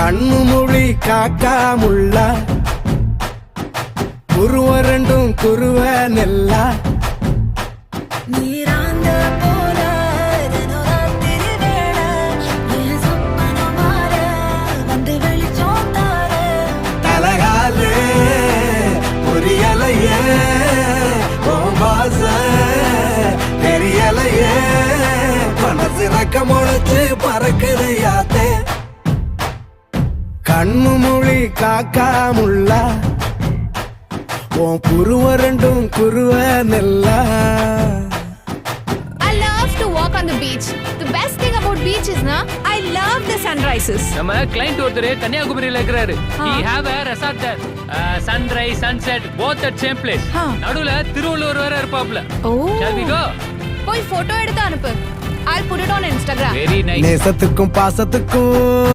கண்ணு மொழி காக்காமுள்ள குருவ ரெண்டும் குருவ நெல்லா நீராந்த போல தினராத்திரி வேளை என் சொப்பனம் மாற வந்து வெளிச்சம் தார தலகாலே புரியலையே பாச தெரியலையே மனசு ரக்க முளைச்சு பறக்குது யாத்தே கண்ணு மொழி காக்காமுள்ள உன் குருவ ரெண்டும் குருவ நெல்லா. I love to walk on the beach. The best thing about beach is na I love the sunrises. நம்ம கிளைண்ட் ஒருத்தர் கன்னியாகுமரியில இருக்கிறாரு. He have a resort there. Sunrise, sunset, both at same place. நடுவுல திருவள்ளுவர் வேற இருப்பாப்ல. Oh. Shall we go? போய் photo எடுத்து அனுப்பு. I'll put it on Instagram. Very nice. நேசத்துக்கும் பாசத்துக்கும்